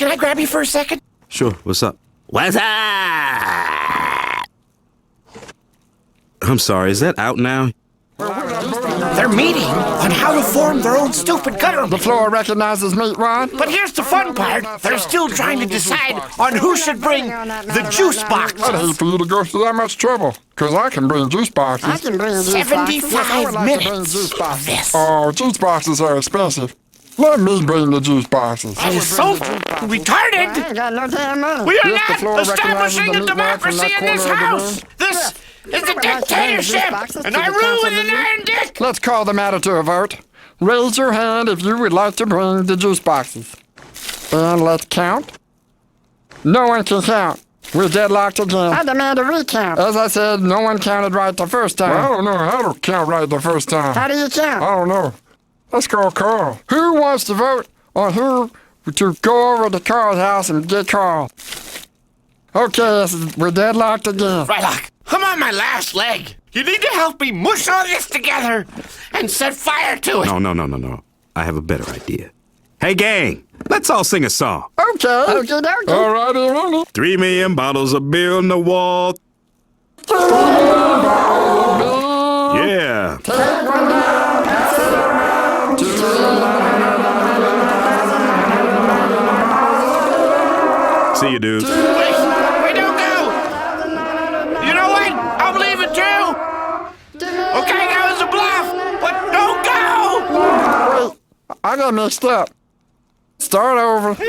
can I grab you for a second? Sure, what's up? What's up? I'm sorry, is that out now? They're meeting on how to form their own stupid government. The floor recognizes me, Ron. But here's the fun part. They're still trying to decide on who should bring the juice boxes. I'd hate for you to go through that much trouble, because I can bring juice boxes. I can bring juice boxes. 75 minutes of this. Oh, juice boxes are expensive. Let me bring the juice boxes. That is so retarded. I ain't got no damn money. We are Yes, the floor not establishing a recognizes the meat rack from democracy that in this corner of the house. This is a dictatorship, and I rule with an iron dick. Let's call the matter to a vote. Raise your hand if you would like to bring the juice boxes. And let's count. No one can count. We're deadlocked again. I demand a recount. As I said, no one counted right the first time. Well, I don't know how to count right the first time. How do you count? I don't know. Let's call Carl. Who wants to vote on who to go over to Carl's house and get Carl? Okay, we're deadlocked again. Rylock, I'm on my last leg. You need to help me mush all this together and set fire to it. No. I have a better idea. Hey, gang, let's all sing a song. Okay. Okie dokie. All righty. 3 million bottles of beer on the wall. Yeah. See you, dudes. Wait, don't go. You know what? I'll believe it too. Okay, that was a bluff, but don't go. Wait, I got mixed up. Start over. No!